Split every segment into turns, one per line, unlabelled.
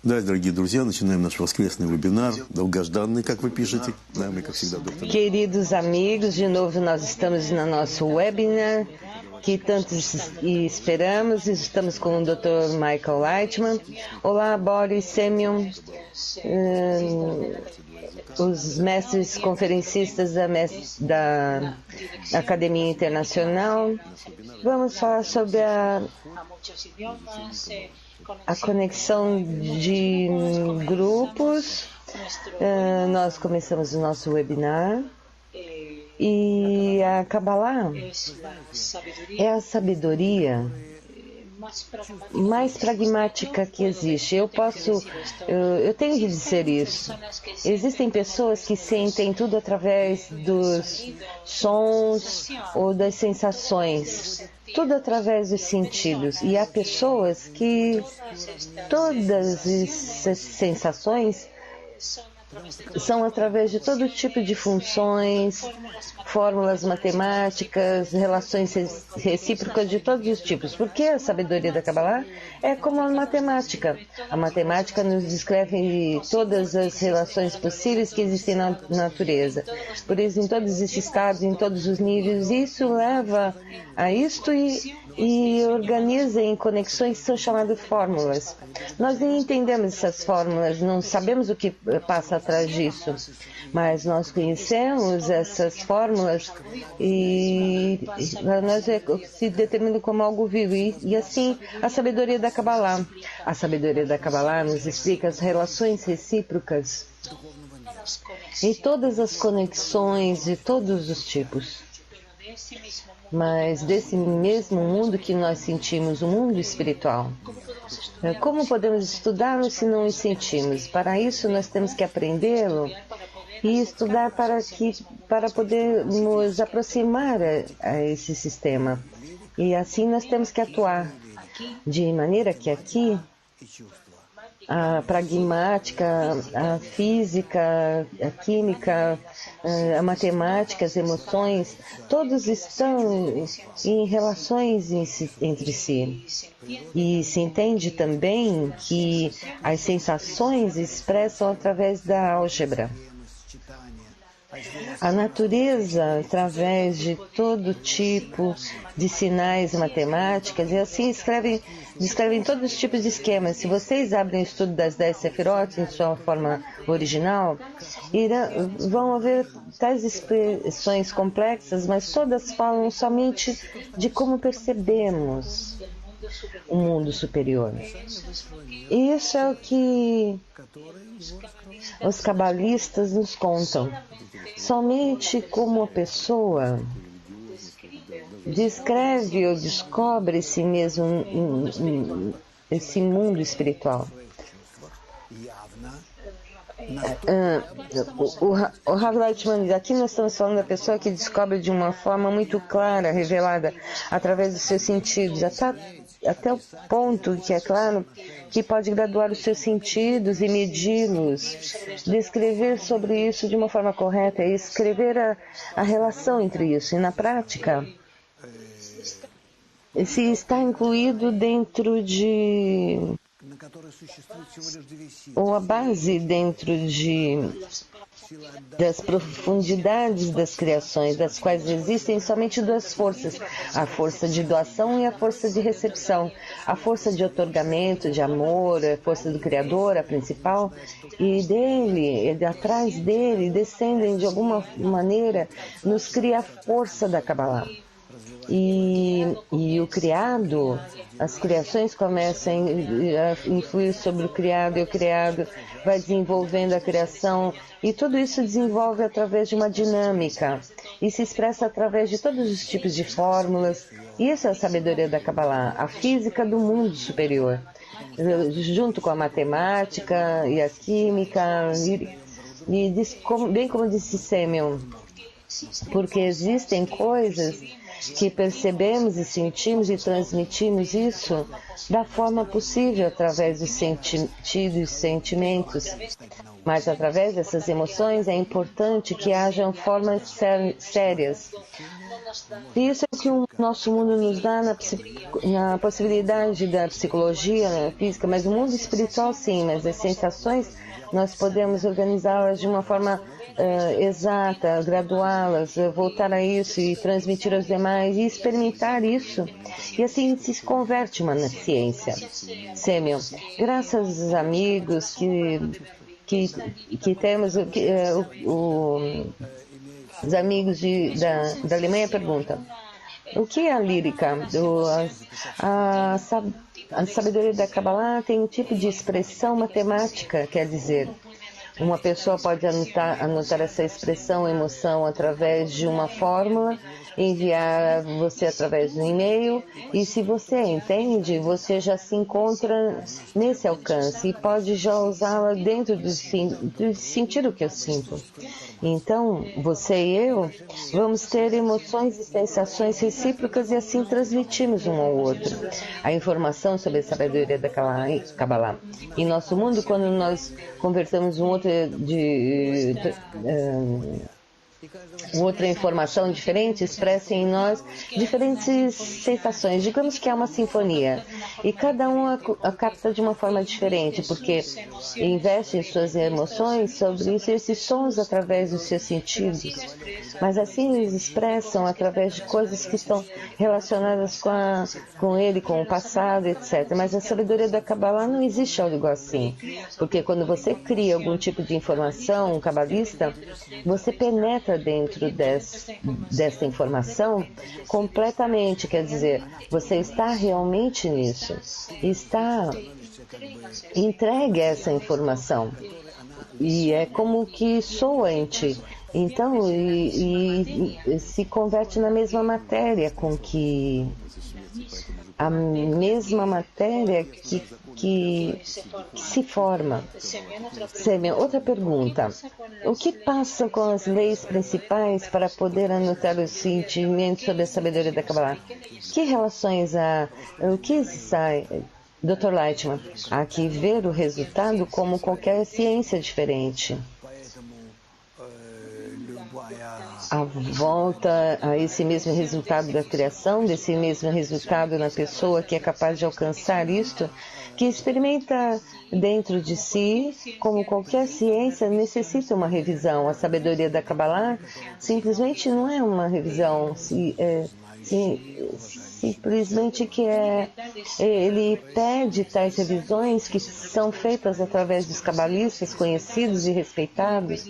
Да, дорогие друзья, начинаем наш воскресный вебинар, долгожданный, как вы пишете. Да, мы, как всегда, доктор.
Queridos amigos, de novo nós estamos no nosso webinar, que tanto esperamos. Estamos com o Dr. Michael Leitman. Olá, Boris Semyon, os mestres conferencistas da Academia Internacional. Vamos falar sobre a conexão de grupos. Nós começamos o nosso webinar e a Kabbalah é a sabedoria mais pragmática que existe. Eu tenho que dizer isso. Existem pessoas que sentem tudo através dos sons ou das sensações, tudo através dos sentidos. E há pessoas que todas essas sensações são através de todo tipo de funções, fórmulas matemáticas, relações recíprocas de todos os tipos. Porque a sabedoria da Kabbalah é como a matemática. A matemática nos descreve todas as relações possíveis que existem na natureza. Por isso, em todos esses estados, em todos os níveis, isso leva a isto e organiza em conexões que são chamadas fórmulas. Nós nem entendemos essas fórmulas, não sabemos o que passa atrás disso, mas nós conhecemos essas fórmulas e nós se determina como algo vivo. E assim, a sabedoria da Kabbalah. A sabedoria da Kabbalah nos explica as relações recíprocas e todas as conexões de todos os tipos. Mas desse mesmo mundo que nós sentimos, o mundo espiritual. Como podemos estudá-lo se não o sentimos? Para isso nós temos que aprendê-lo e estudar para poder nos aproximar a esse sistema. E assim nós temos que atuar, de maneira que aqui a pragmática, a física, a química, a matemática, as emoções, todos estão em relações entre si. E se entende também que as sensações expressam através da álgebra. A natureza, através de todo tipo de sinais matemáticas, e assim descrevem todos os tipos de esquemas. Se vocês abrem o estudo das 10 Sefirot em sua forma original, vão haver tais expressões complexas, mas todas falam somente de como percebemos o mundo superior. E isso é o que os cabalistas nos contam. Somente como a pessoa descreve ou descobre si mesmo esse mundo espiritual. O Rav Leitman, aqui nós estamos falando da pessoa que descobre de uma forma muito clara, revelada, através dos seus sentidos, até o ponto que é claro que pode graduar os seus sentidos e medi-los, descrever sobre isso de uma forma correta e escrever a relação entre isso. E na prática, se está incluído dentro de... ou a base dentro das profundidades das criações, das quais existem somente duas forças, a força de doação e a força de recepção. A força de outorgamento, de amor, a força do Criador, a principal, e atrás dele, descendem de alguma maneira, nos cria a força da Kabbalah. E o criado, as criações começam a influir sobre o criado, e o criado vai desenvolvendo a criação, e tudo isso desenvolve através de uma dinâmica, e se expressa através de todos os tipos de fórmulas. Isso é a sabedoria da Kabbalah, a física do mundo superior, junto com a matemática e a química, bem como disse Semyon, porque existem coisas que percebemos e sentimos e transmitimos isso da forma possível através dos sentidos e sentimentos. Mas através dessas emoções é importante que hajam formas sérias. Isso é o que o nosso mundo nos dá na possibilidade da psicologia, na física, mas o mundo espiritual sim, mas as sensações nós podemos organizá-las de uma forma exata, graduá-las, voltar a isso e transmitir aos demais e experimentar isso. E assim se converte uma ciência. Sêmio, graças aos amigos que temos, os amigos da Alemanha perguntam: o que é a lírica? A sabedoria da Kabbalah tem um tipo de expressão matemática, quer dizer, uma pessoa pode anotar essa expressão, emoção, através de uma fórmula, enviar você através do e-mail, e se você entende, você já se encontra nesse alcance e pode já usá-la dentro de sentir o que eu sinto. Então, você e eu vamos ter emoções e sensações recíprocas e assim transmitimos um ao outro a informação sobre a sabedoria da Kabbalah. Em nosso mundo, quando nós convertemos outra informação diferente, expressa em nós diferentes sensações. Digamos que é uma sinfonia e cada um a capta de uma forma diferente, porque investe em suas emoções sobre isso, esses sons através dos seus sentidos. Mas assim eles expressam através de coisas que estão relacionadas com ele, com o passado, etc. Mas a sabedoria da Kabbalah não existe algo assim, porque quando você cria algum tipo de informação, um cabalista, você penetra dentro dessa informação completamente, quer dizer, você está realmente nisso, está entregue a essa informação e é como que soa em ti. Então, e se converte na mesma matéria a mesma matéria que se forma. Sêmia, outra pergunta. O que passa com as leis principais para poder anotar os sentimentos sobre a sabedoria da Kabbalah? Que relações há? O que se sai? Dr. Lightman, há que ver o resultado como qualquer ciência diferente. A volta a esse mesmo resultado da criação, desse mesmo resultado na pessoa que é capaz de alcançar isto, que experimenta dentro de si, como qualquer ciência, necessita uma revisão. A sabedoria da Kabbalah simplesmente não é uma revisão, simplesmente que ele pede tais revisões que são feitas através dos cabalistas conhecidos e respeitados,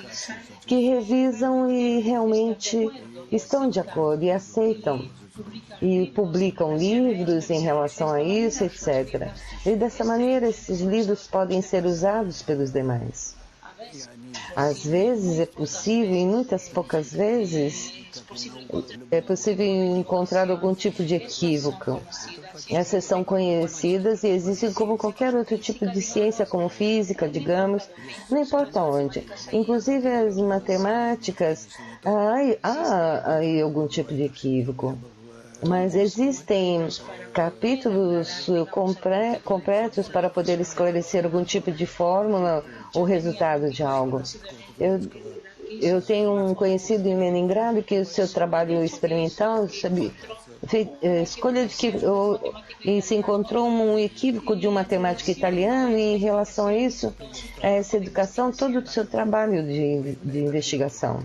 que revisam e realmente estão de acordo e aceitam e publicam livros em relação a isso, etc. E dessa maneira esses livros podem ser usados pelos demais. Às vezes é possível, e muitas poucas vezes, é possível encontrar algum tipo de equívoco. Essas são conhecidas e existem como qualquer outro tipo de ciência, como física, digamos, não importa onde. Inclusive as matemáticas, há aí algum tipo de equívoco. Mas existem capítulos completos para poder esclarecer algum tipo de fórmula ou resultado de algo. Eu tenho um conhecido em Leningrado que o seu trabalho experimental escolha de que e se encontrou um equívoco de um matemático italiano e em relação a isso, a essa educação, todo o seu trabalho de investigação.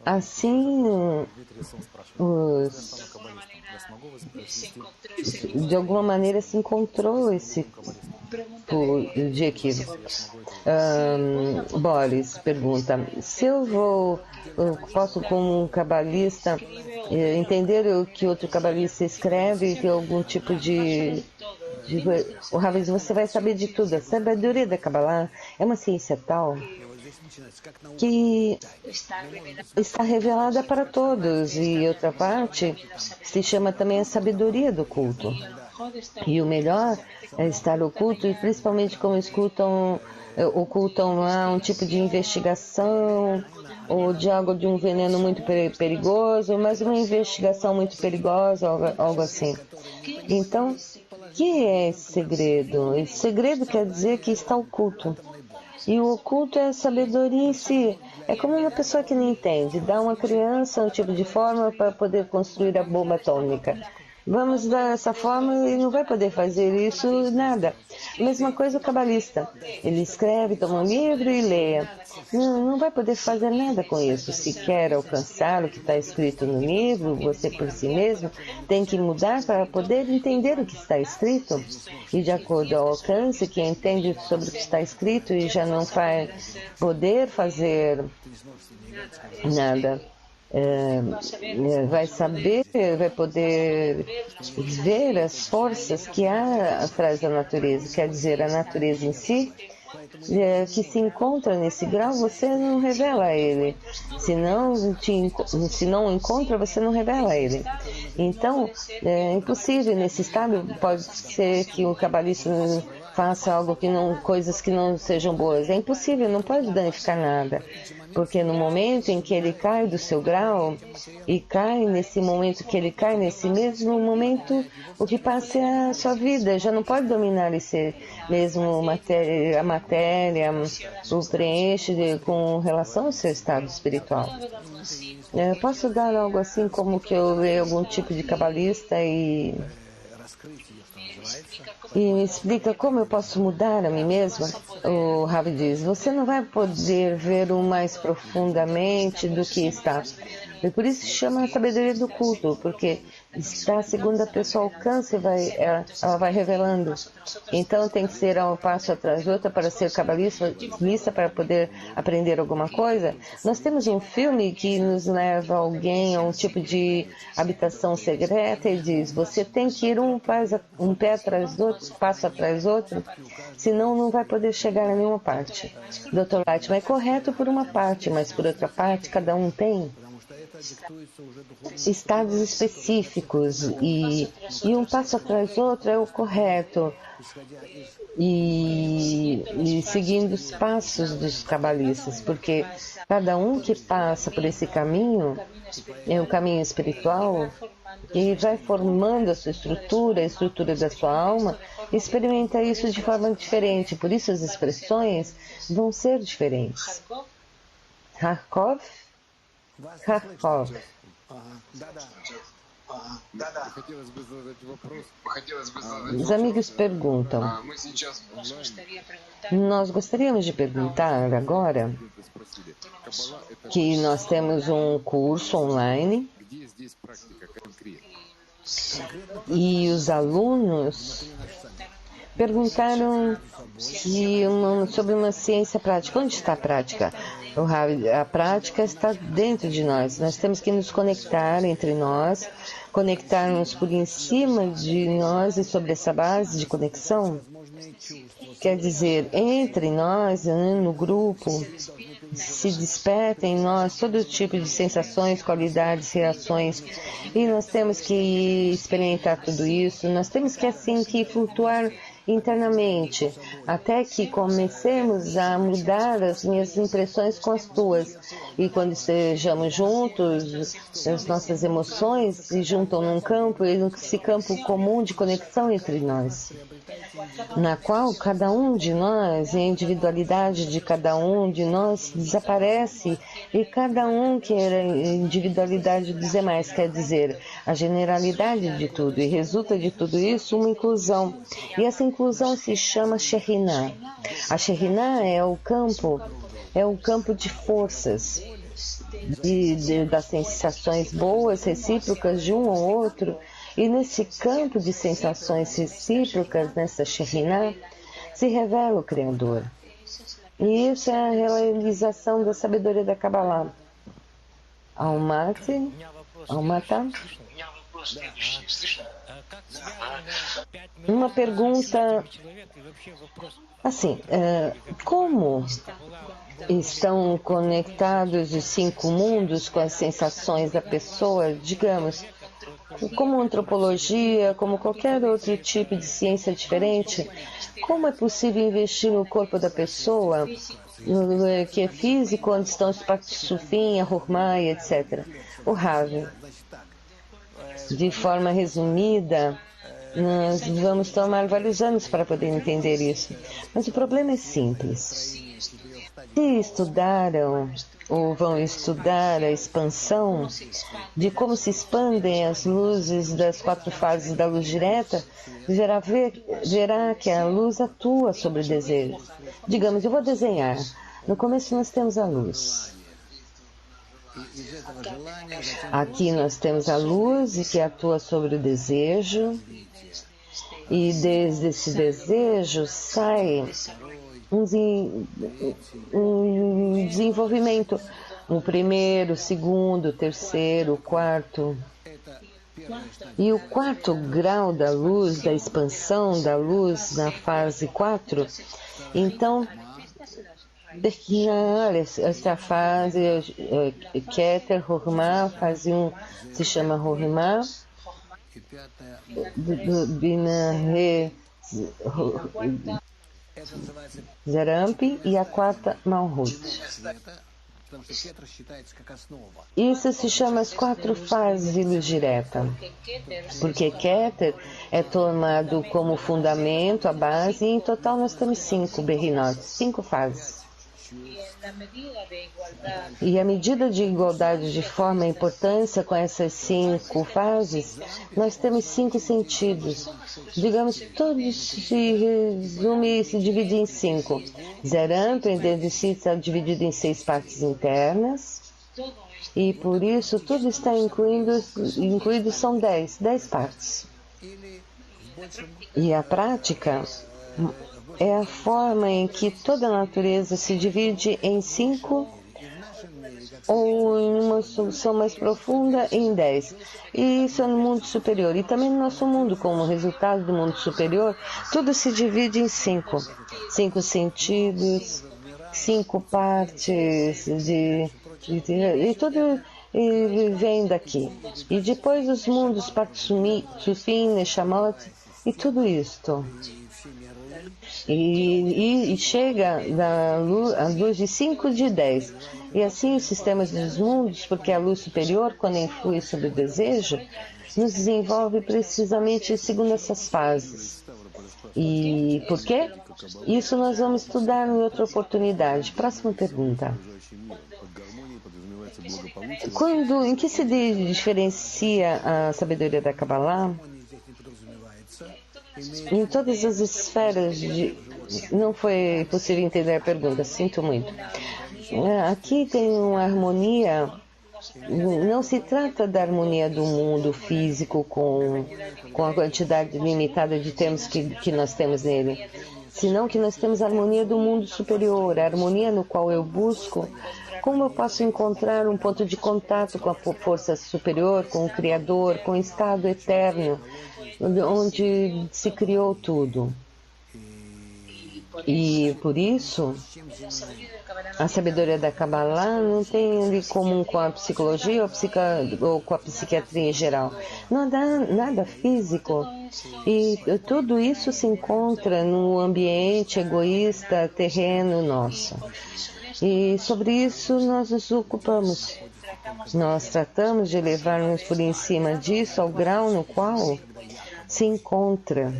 Assim, de alguma maneira se encontrou esse tipo de equívoco. Boris pergunta: se eu posso, como um cabalista, entender o que outro cabalista escreve e ter algum tipo de o Ravis, você vai saber de tudo. A sabedoria da Kabbalah é uma ciência tal que está revelada para todos, e outra parte se chama também a sabedoria do culto. E o melhor é estar oculto, e principalmente como ocultam lá um tipo de investigação ou de algo de um veneno muito perigoso, mas uma investigação muito perigosa, algo assim. Então, o que é esse segredo? Esse segredo quer dizer que está oculto. E o oculto é a sabedoria em si, É como uma pessoa que não entende, dá a uma criança um tipo de forma para poder construir a bomba atômica. Vamos dar essa forma e não vai poder fazer isso nada. Mesma coisa o cabalista. Ele escreve, toma um livro e leia. Não vai poder fazer nada com isso. Se quer alcançar o que está escrito no livro, você por si mesmo tem que mudar para poder entender o que está escrito. E de acordo ao alcance, quem entende sobre o que está escrito e já não vai poder fazer nada, vai saber, vai poder ver as forças que há atrás da natureza, quer dizer, a natureza em si, que se encontra nesse grau, você não revela a ele. Se não encontra, você não revela a ele. Então, é impossível nesse estado. Pode ser que o cabalista faça coisas que não sejam boas. É impossível, não pode danificar nada. Porque no momento em que ele cai do seu grau, e cai nesse momento que ele cai, nesse mesmo momento, o que passa é a sua vida. Já não pode dominar esse mesmo a matéria, o preenche com relação ao seu estado espiritual. Posso dar algo assim como que eu leio algum tipo de cabalista e me explica como eu posso mudar a mim mesma? O Ravi diz, você não vai poder ver o mais profundamente do que está. E por isso se chama a sabedoria do culto, porque está segundo a pessoa alcança e ela vai revelando. Então tem que ser um passo atrás do outro para ser cabalista, para poder aprender alguma coisa. Nós temos um filme que nos leva alguém a um tipo de habitação secreta e diz, você tem que ir um pé atrás do outro, passo atrás do outro, senão não vai poder chegar a nenhuma parte. Dr. Lightman é correto por uma parte, mas por outra parte cada um tem estados específicos e um passo atrás do outro é o correto e seguindo os passos dos cabalistas, porque cada um que passa por esse caminho é um caminho espiritual e vai formando a sua estrutura, a estrutura da sua alma, experimenta isso de forma diferente, por isso as expressões vão ser diferentes. Kharkov. Os amigos perguntam. Nós gostaríamos de perguntar agora que nós temos um curso online e os alunos perguntaram sobre uma ciência prática. Onde está a prática? A prática está dentro de nós. Nós temos que nos conectar entre nós, conectar-nos por em cima de nós e sobre essa base de conexão. Quer dizer, entre nós, no grupo, se desperta em nós todo tipo de sensações, qualidades, reações. E nós temos que experimentar tudo isso. Nós temos que, assim, que flutuar internamente, até que comecemos a mudar as minhas impressões com as tuas. E quando estejamos juntos, as nossas emoções se juntam num campo, e nesse campo comum de conexão entre nós, na qual cada um de nós, a individualidade de cada um de nós desaparece, e cada um que era a individualidade dos demais, quer dizer, a generalidade de tudo, e resulta de tudo isso uma inclusão. E essa inclusão se chama Shekhinah. A Shekhinah é o campo de forças, das sensações boas, recíprocas de um ao outro, e nesse campo de sensações recíprocas, nessa Shekhinah, se revela o Criador. E isso é a realização da sabedoria da Kabbalah. Almata. Uma pergunta assim, como estão conectados os 5 mundos com as sensações da pessoa, digamos, como antropologia, como qualquer outro tipo de ciência diferente, como é possível investir no corpo da pessoa, que é físico, onde estão os Patsufim, a Hormá, etc. O Rav, de forma resumida, nós vamos tomar vários anos para poder entender isso. Mas o problema é simples. Se estudaram ou vão estudar a expansão de como se expandem as luzes das 4 fases da luz direta, verá que a luz atua sobre o desejo. Digamos, eu vou desenhar. No começo nós temos a luz. Aqui nós temos a luz que atua sobre o desejo. E desde esse desejo sai um desenvolvimento. O primeiro, o segundo, o terceiro, o quarto. E o 4º grau da luz, da expansão da luz na fase 4, então, esta fase, Keter, Hormah, fase 1 se chama Hormah, Binah, Zerampi, e a 4ª Malhut. Isso se chama as 4 fases de luz direta, porque Keter é tomado como fundamento, a base, e em total nós temos 5 Berinot, 5 fases. E a medida de igualdade de forma e importância com essas 5 fases, nós temos 5 sentidos. Digamos, todos se resume e se divide em 5. Zerampi, dentro de si, está dividido em 6 partes internas. E por isso, tudo está incluído são 10 partes. E a prática é a forma em que toda a natureza se divide em 5 ou em uma solução mais profunda em 10. E isso é no mundo superior. E também no nosso mundo, como resultado do mundo superior, tudo se divide em 5. 5 sentidos, 5 partes e tudo vem daqui. E depois os mundos, Sufim, Neshamot, e tudo isto. E chega a luz de 5 de 10. E assim os sistemas dos mundos, porque a luz superior, quando influi sobre o desejo, nos desenvolve precisamente segundo essas fases. E por quê? Isso nós vamos estudar em outra oportunidade. Próxima pergunta. Em que se diferencia a sabedoria da Kabbalah? Em todas as esferas não foi possível entender a pergunta, sinto muito. Aqui tem uma harmonia, não se trata da harmonia do mundo físico com a quantidade limitada de termos que nós temos nele, senão que nós temos a harmonia do mundo superior, a harmonia no qual eu busco como eu posso encontrar um ponto de contato com a força superior, com o Criador, com o estado eterno, onde se criou tudo. E por isso, a sabedoria da Kabbalah não tem em comum com a psicologia ou com a psiquiatria em geral. Não dá nada físico. E tudo isso se encontra no ambiente egoísta, terreno nosso. E sobre isso nós nos ocupamos. Nós tratamos de levar-nos por em cima disso ao grau no qual se encontram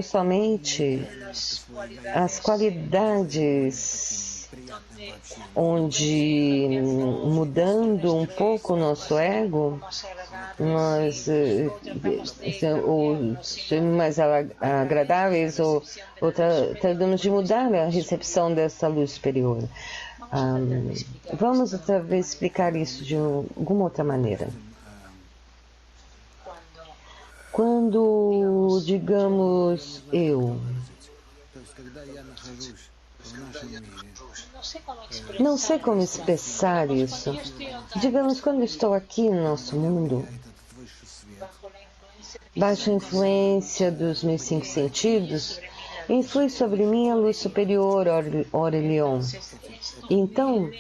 somente as qualidades, onde, mudando um pouco o nosso ego, nós ou sermos mais agradáveis ou tratamos de mudar a recepção dessa luz superior. Vamos outra vez explicar isso de alguma outra maneira. Quando, digamos, eu não sei como expressar isso. Digamos, quando estou aqui no nosso mundo, baixo a influência dos meus 5 sentidos, influi sobre mim a luz superior, Orelion. Então,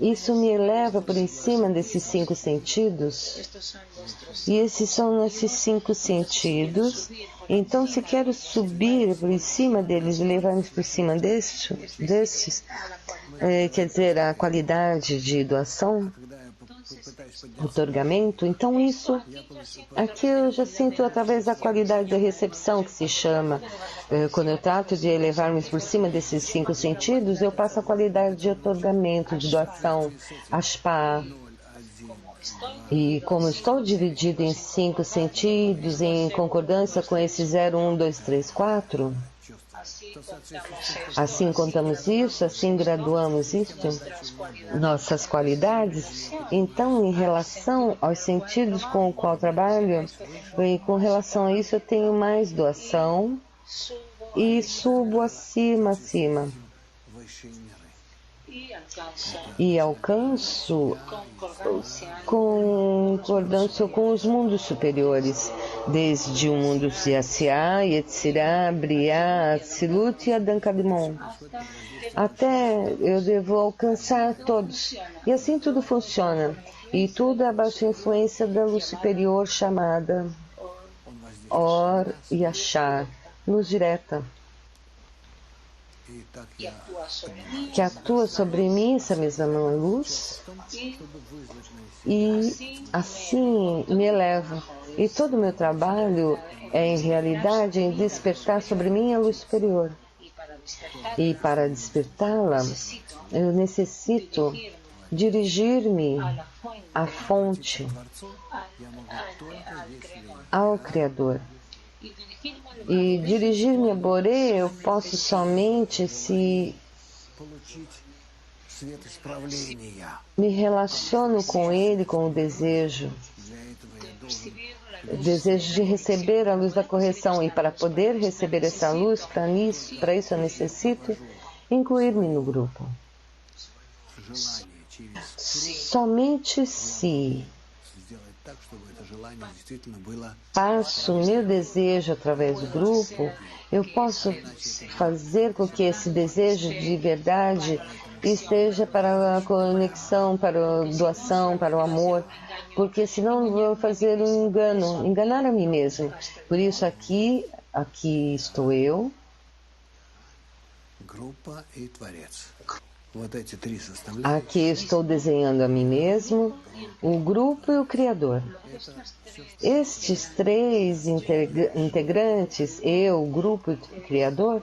isso me eleva por em cima desses 5 sentidos, e esses são nossos 5 sentidos. Então, se quero subir por em cima deles e levar-nos por cima destes, quer dizer, a qualidade de doação, otorgamento. Então isso, aqui eu já sinto através da qualidade da recepção, que se chama, quando eu trato de elevar-me por cima desses 5 sentidos, eu passo a qualidade de otorgamento, de doação, ashpa. E como estou dividido em 5 sentidos, em concordância com esse 0, 1, 2, 3, 4, assim contamos isso, assim graduamos isso, nossas qualidades. Então, em relação aos sentidos com o qual trabalho, e com relação a isso eu tenho mais doação e subo acima. E alcanço concordância com os mundos superiores, desde o mundo Siasya, Yetzirah, Briah, Atzilut e Adankadmon. Até eu devo alcançar todos. E assim tudo funciona. E tudo abaixo a influência da luz superior chamada Or Yashar, luz direta, que atua sobre mim, essa mesma luz, e assim me eleva. E todo o meu trabalho é, em realidade, em despertar sobre mim a luz superior. E para despertá-la, eu necessito dirigir-me à fonte, ao Criador. E dirigir-me a Boré eu posso somente se me relaciono com ele com o desejo de receber a luz da correção. E para poder receber essa luz, para isso eu necessito incluir-me no grupo. Somente se passo o meu desejo através do grupo, eu posso fazer com que esse desejo de verdade esteja para a conexão, para a doação, para o amor, porque senão vou fazer um engano, enganar a mim mesmo. Por isso aqui estou eu, aqui estou desenhando a mim mesmo, o grupo e o Criador. Estes 3 integrantes, eu, o grupo e o Criador,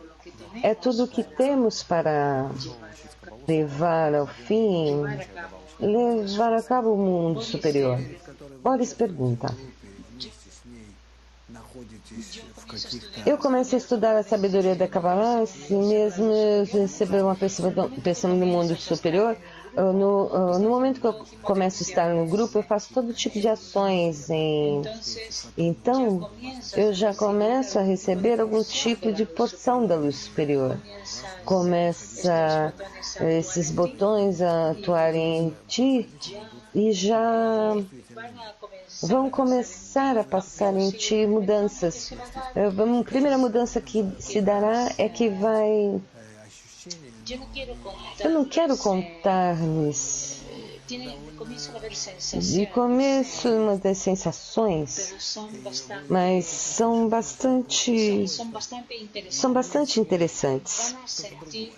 é tudo o que temos para levar ao fim, levar a cabo o mundo superior. Boris pergunta: eu começo a estudar a sabedoria da Kabbalah, se mesmo eu receber uma percepção do mundo superior, no momento que eu começo a estar no grupo, eu faço todo tipo de ações. Então, eu já começo a receber algum tipo de porção da luz superior. Começa esses botões a atuarem em ti e já vão começar a passar em ti mudanças. A primeira mudança que se dará é que vai... Eu não quero contar-lhes. De começo, uma das sensações, mas são bastante interessantes.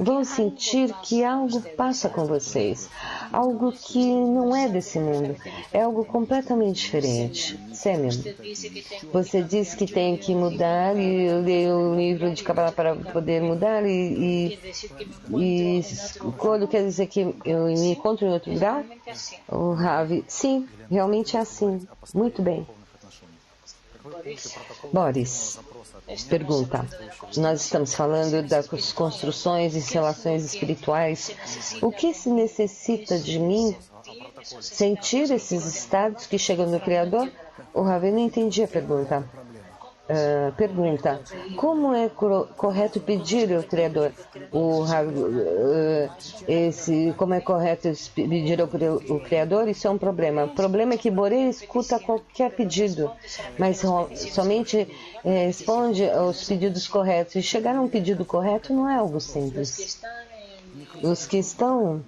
Vão sentir que algo passa com vocês, algo que não é desse mundo, é algo completamente diferente. Sêmia, você diz que tem que mudar e eu leio o livro de Kabbalah para poder mudar e escolho, quer dizer que eu me encontro em outro lugar? O Ravi, sim, realmente é assim. Muito bem. Boris pergunta: nós estamos falando das construções e relações espirituais. O que se necessita de mim sentir esses estados que chegam do Criador? O Ravi não entendi a pergunta. Pergunta: como é correto pedir ao Criador? Como é correto pedir ao Criador? Isso é um problema. O problema é que Boré escuta qualquer pedido, mas somente responde aos pedidos corretos. E chegar a um pedido correto não é algo simples. Os que estão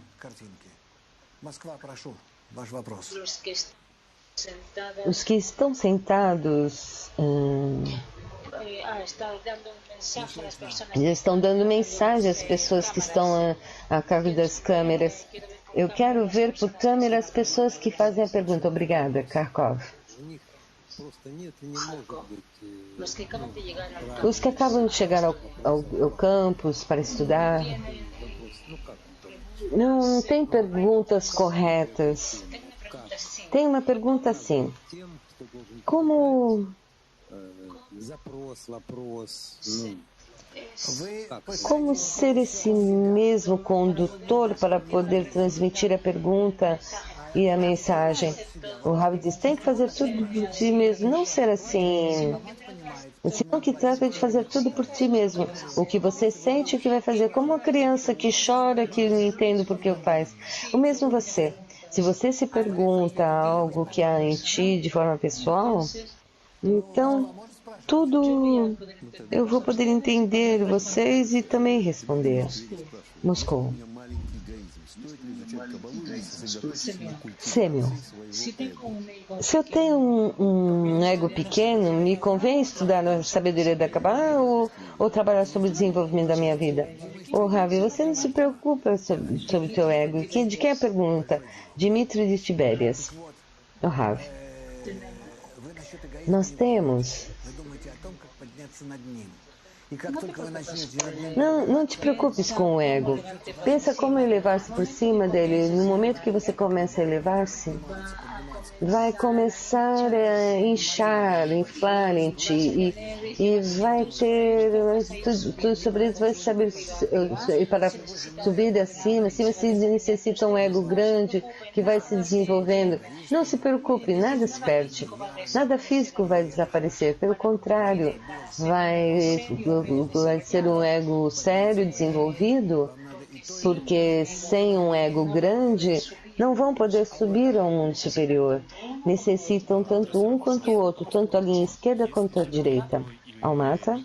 sentados já estão dando mensagem às pessoas que estão a cargo das câmeras. Eu quero ver por câmera as pessoas que fazem a pergunta. Obrigada, Kharkov. Os que acabam de chegar ao campus para estudar, não tem perguntas corretas. Tem uma pergunta assim: como ser esse mesmo condutor para poder transmitir a pergunta e a mensagem? O Rabi diz: tem que fazer tudo por ti mesmo, não ser assim. Senão que trata de fazer tudo por ti mesmo. O que você sente, o que vai fazer. Como uma criança que chora, que não entende por que faz. O mesmo você. Se você se pergunta algo que há em ti de forma pessoal, então tudo eu vou poder entender vocês e também responder. Moscou. Sêmio. Se eu tenho um ego pequeno, me convém estudar a sabedoria da Kabbalah ou trabalhar sobre o desenvolvimento da minha vida? Ravi, você não se preocupa sobre o teu ego. De quem é a pergunta? Dimitri de Tibérias. Ravi. Nós temos... Não te preocupes com o ego. Pensa como elevar-se por cima dele. No momento que você começa a elevar-se, vai começar a inchar, inflar em ti e vai ter tudo sobre isso, vai saber para subir acima se necessita um ego grande que vai se desenvolvendo. Não se preocupe, nada se perde, nada físico vai desaparecer, pelo contrário, vai ser um ego sério, desenvolvido, porque sem um ego grande não vão poder subir ao mundo superior. Necessitam tanto um quanto o outro, tanto a linha esquerda quanto a direita. Almata?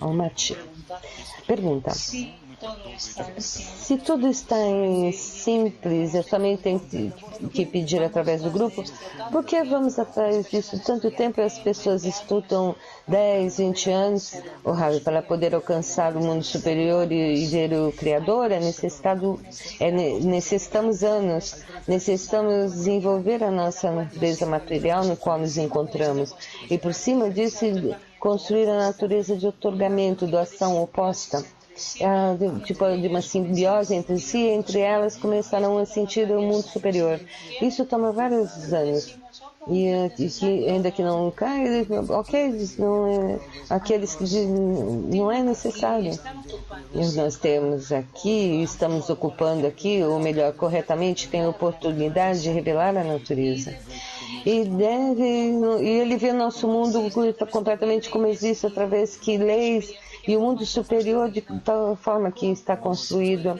Almaty. Pergunta. Se tudo está em simples, eu somente tenho que pedir através do grupo, por que vamos atrás disso tanto tempo e as pessoas estudam 10, 20 anos, para poder alcançar o mundo superior e ver o Criador? Necessitamos anos, necessitamos desenvolver a nossa natureza material no qual nos encontramos e por cima disso construir a natureza de otorgamento, doação oposta. De uma simbiose entre si, entre elas começarão a sentir o mundo superior. Isso toma vários anos. E ainda que não cai, ok, aqueles que dizem não é necessário. Nós temos aqui, estamos ocupando aqui, ou melhor, corretamente, tem a oportunidade de revelar a natureza. E ele vê nosso mundo completamente como existe, através que leis e o mundo superior de tal forma que está construído,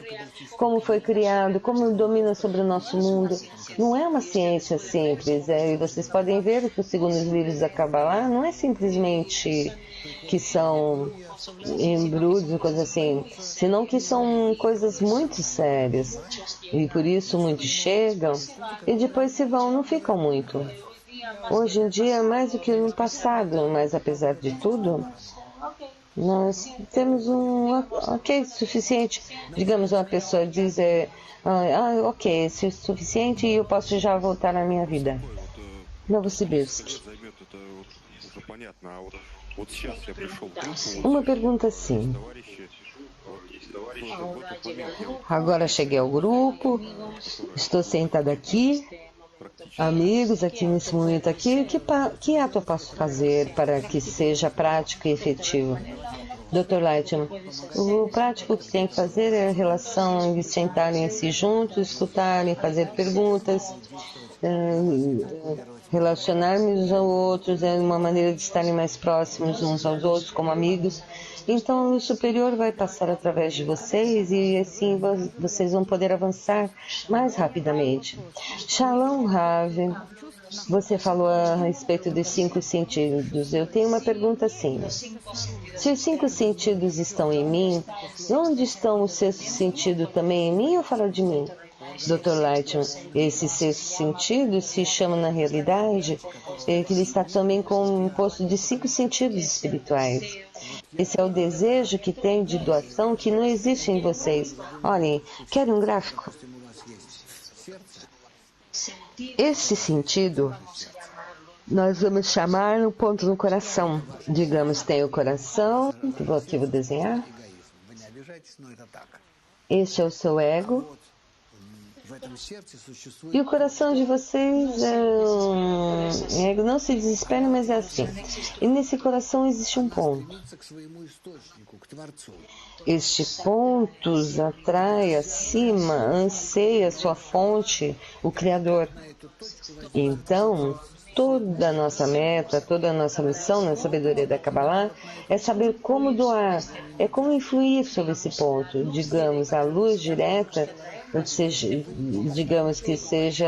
como foi criado, como domina sobre o nosso mundo. Não é uma ciência simples, e vocês podem ver que segundo os livros da Kabbalah, não é simplesmente que são embrulhos, coisas assim, senão que são coisas muito sérias, e por isso muitos chegam e depois se vão, não ficam muito. Hoje em dia, mais do que no passado, mas apesar de tudo, nós temos ok, suficiente. Digamos, uma pessoa diz, ok, isso é suficiente e eu posso já voltar à minha vida. Novosibirsk. Uma pergunta assim. Agora cheguei ao grupo, estou sentada aqui, amigos aqui nesse momento aqui, que ato eu posso fazer para que seja prático e efetivo? Dr. Lightman, o prático que tem que fazer é a relação de sentarem assim juntos, escutarem, fazer perguntas, relacionar-nos uns aos outros, é uma maneira de estarem mais próximos uns aos outros como amigos. Então o superior vai passar através de vocês e assim vocês vão poder avançar mais rapidamente. Shalom Rav, você falou a respeito dos 5 sentidos. Eu tenho uma pergunta assim. Se os 5 sentidos estão em mim, onde estão os 6º sentido também em mim ou fora de mim? Dr. Lightman, esse 6º sentido se chama na realidade que ele está também composto de 5 sentidos espirituais. Esse é o desejo que tem de doação que não existe em vocês. Olhem, querem um gráfico? Esse sentido nós vamos chamar no ponto no coração. Digamos, tem o coração, que vou aqui vou desenhar. Este é o seu ego. E o coração de vocês é um ego. Não se desespere, mas é assim. E nesse coração existe um ponto. Este ponto atrai acima, anseia sua fonte, o Criador. Então, toda a nossa meta, toda a nossa missão na sabedoria da Kabbalah é saber como doar, é como influir sobre esse ponto. Digamos, a luz direta, seja, digamos que seja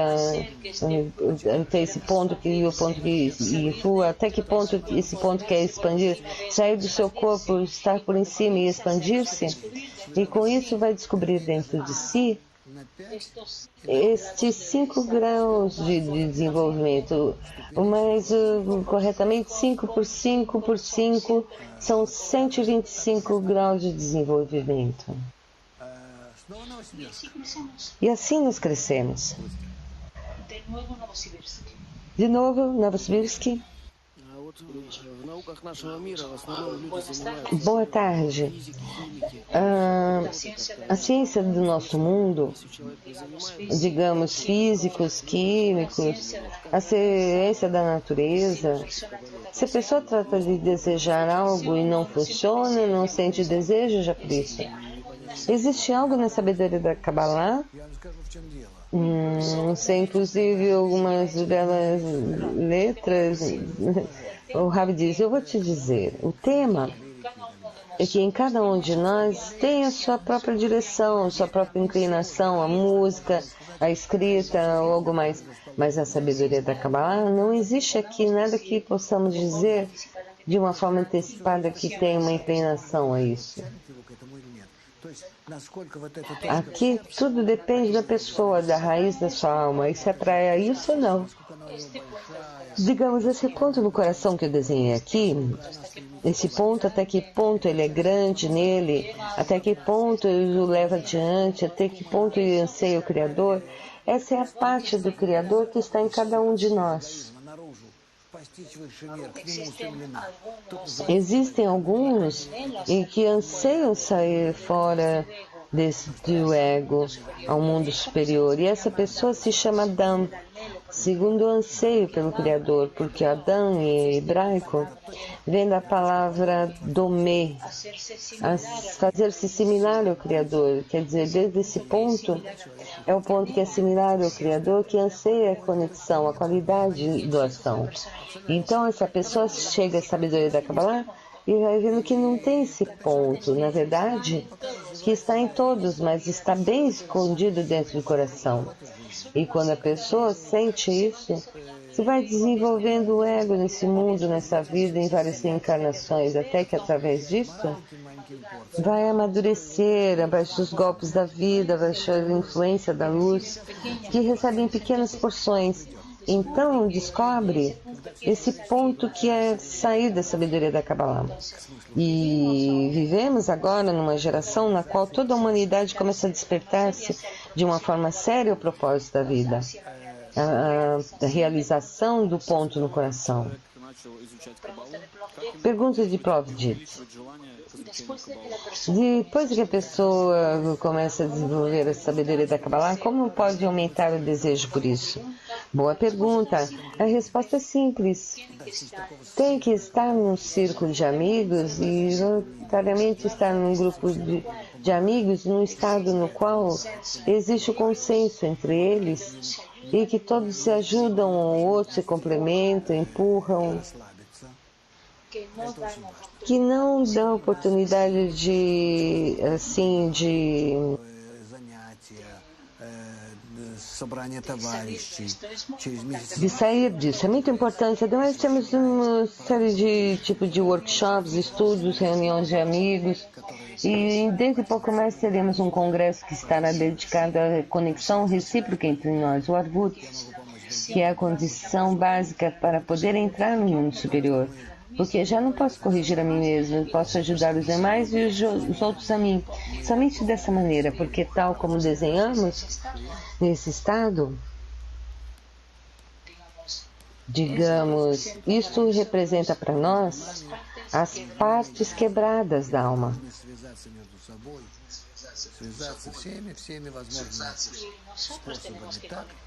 até esse ponto que o ponto que influa, até que ponto esse ponto quer expandir, sair do seu corpo, estar por em cima e expandir-se, e com isso vai descobrir dentro de si estes 5 graus de desenvolvimento, mas corretamente 5 por 5 por 5 são 125 graus de desenvolvimento. E assim nós crescemos. De novo, Novosibirsk. Boa tarde. A ciência do nosso mundo, digamos, físicos, químicos, a ciência da natureza, se a pessoa trata de desejar algo e não funciona, não sente desejo já por isso. Existe algo na sabedoria da Kabbalah? Sei, inclusive, algumas belas letras. O Rabi diz, eu vou te dizer, o tema é que em cada um de nós tem a sua própria direção, a sua própria inclinação, a música, a escrita ou algo mais. Mas a sabedoria da Kabbalah não existe aqui nada que possamos dizer de uma forma antecipada que tem uma inclinação a isso. Aqui tudo depende da pessoa, da raiz da sua alma, e se atrai a isso ou não. Digamos, esse ponto no coração que eu desenhei aqui, esse ponto, até que ponto ele é grande nele, até que ponto ele o leva adiante, até que ponto ele anseia o Criador, essa é a parte do Criador que está em cada um de nós. Existem alguns em que anseiam sair fora do ego ao mundo superior, e essa pessoa se chama Adam, segundo o anseio pelo Criador, porque Adam em hebraico vem da palavra domé, fazer-se similar ao Criador, quer dizer, desde esse ponto, é o ponto que é similar ao Criador, que anseia a conexão, a qualidade de doação. Então essa pessoa chega à sabedoria da Kabbalah e vai vendo que não tem esse ponto, na verdade, que está em todos, mas está bem escondido dentro do coração. E quando a pessoa sente isso, se vai desenvolvendo o ego nesse mundo, nessa vida, em várias reencarnações, até que através disso vai amadurecer abaixo dos golpes da vida, abaixo da influência da luz, que recebe em pequenas porções. Então descobre esse ponto que é sair da sabedoria da Kabbalah. E vivemos agora numa geração na qual toda a humanidade começa a despertar-se de uma forma séria ao propósito da vida, a realização do ponto no coração. Pergunta de Provdit. Depois que a pessoa começa a desenvolver a sabedoria da Kabbalah, como pode aumentar o desejo por isso? Boa pergunta. A resposta é simples. Tem que estar num círculo de amigos e voluntariamente estar num grupo de amigos num estado no qual existe o consenso entre eles e que todos se ajudam um ao outro, se complementam, empurram, que não dá oportunidade de sair disso. É muito importante. Nós temos uma série de workshops, estudos, reuniões de amigos, e dentro de pouco mais teremos um congresso que estará dedicado à conexão recíproca entre nós, o Arvut, que é a condição básica para poder entrar no mundo superior. porque já não posso corrigir a mim mesmo, posso ajudar os demais e os outros a mim. Somente dessa maneira, porque tal como desenhamos nesse estado, digamos, isto representa para nós as partes quebradas da alma.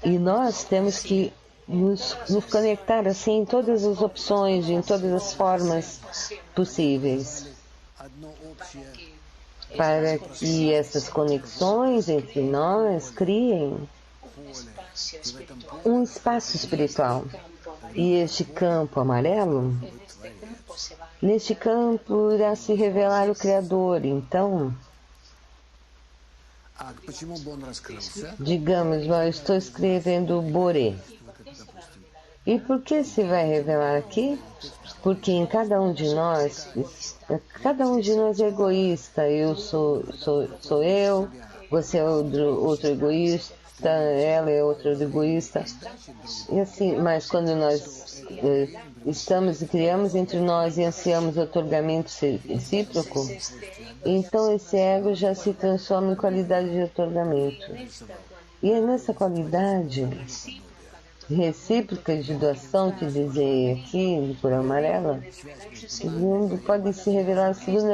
E nós temos que nos conectar assim em todas as opções, em todas as formas possíveis, para que essas conexões entre nós criem um espaço espiritual. E este campo amarelo, neste campo irá se revelar o Criador. Então, digamos, eu estou escrevendo Boré. E por que se vai revelar aqui? Porque em cada um de nós é egoísta. Eu sou eu, você é outro egoísta, ela é outra egoísta. E assim, mas quando nós estamos e criamos entre nós e ansiamos o otorgamento recíproco, então esse ego já se transforma em qualidade de otorgamento. E é nessa qualidade recíproca de doação que desenhei aqui, de cor amarela, pode se revelar segundo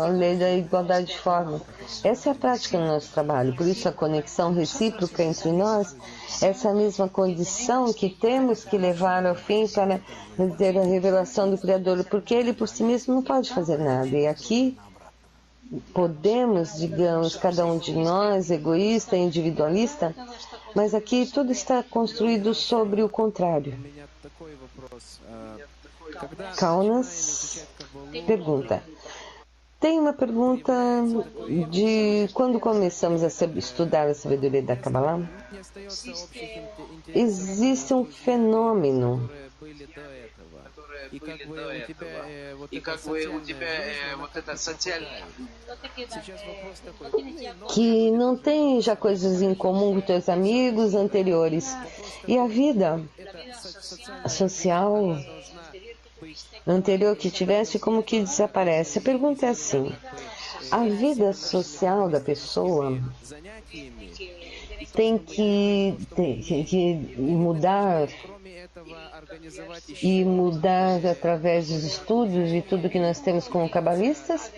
a lei da igualdade de forma. Essa é a prática do nosso trabalho, por isso a conexão recíproca entre nós, essa mesma condição que temos que levar ao fim para ter a revelação do Criador, porque ele por si mesmo não pode fazer nada. E aqui podemos, digamos, cada um de nós, egoísta, individualista, mas aqui tudo está construído sobre o contrário. Kaunas pergunta. Tem uma pergunta de quando começamos a estudar a sabedoria da Kabbalah. Existe um fenômeno que não tem já coisas em comum com teus amigos anteriores. E a vida social anterior que tivesse, como que desaparece? A pergunta é assim: a vida social da pessoa tem que mudar e mudar através dos estudos e tudo que nós temos como cabalistas,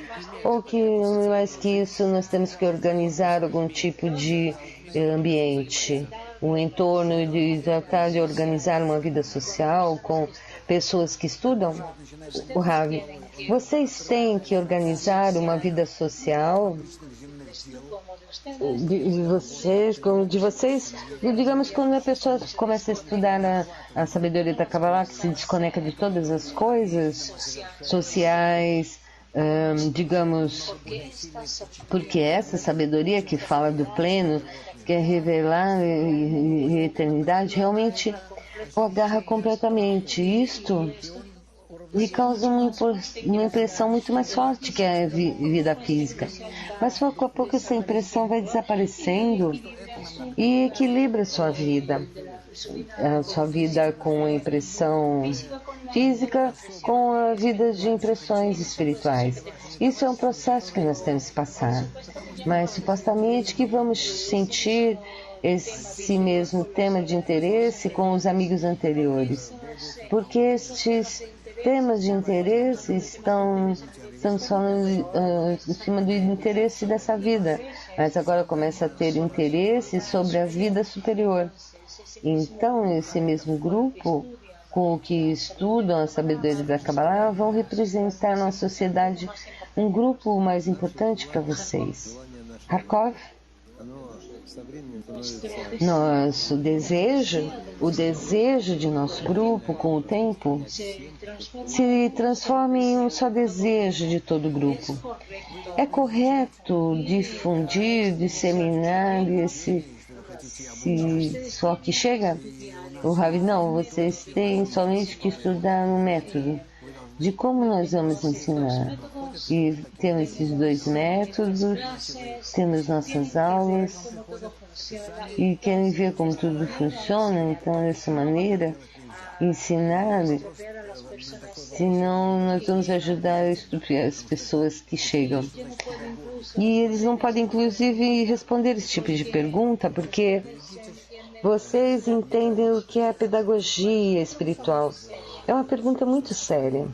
ou que mais que isso nós temos que organizar algum tipo de ambiente, um entorno de tratar de organizar uma vida social com pessoas que estudam? O Ravi, vocês têm que organizar uma vida social de vocês, digamos, quando a pessoa começa a estudar a sabedoria da Kabbalah, que se desconecta de todas as coisas sociais, digamos, porque essa sabedoria que fala do pleno, quer revelar a eternidade, realmente o agarra completamente. Isto lhe causa uma impressão muito mais forte que a vida física. Mas pouco a pouco essa impressão vai desaparecendo e equilibra a sua vida com a impressão física, com a vida de impressões espirituais. Isso é um processo que nós temos que passar, mas supostamente que vamos sentir esse mesmo tema de interesse com os amigos anteriores, porque estes temas de interesse estamos falando em cima do interesse dessa vida, mas agora começa a ter interesse sobre a vida superior. Então, esse mesmo grupo com o que estudam a sabedoria da Kabbalah vão representar na sociedade um grupo mais importante para vocês. Harkov? Nosso desejo, o desejo de nosso grupo com o tempo, se transforma em um só desejo de todo o grupo. É correto difundir, disseminar esse só que chega? O Ravi, não, vocês têm somente que estudar um método de como nós vamos ensinar. E temos esses dois métodos, temos nossas aulas, e querem ver como tudo funciona, então dessa maneira, ensinar, senão nós vamos ajudar a estupir as pessoas que chegam. E eles não podem, inclusive, responder esse tipo de pergunta, porque vocês entendem o que é a pedagogia espiritual. É uma pergunta muito séria.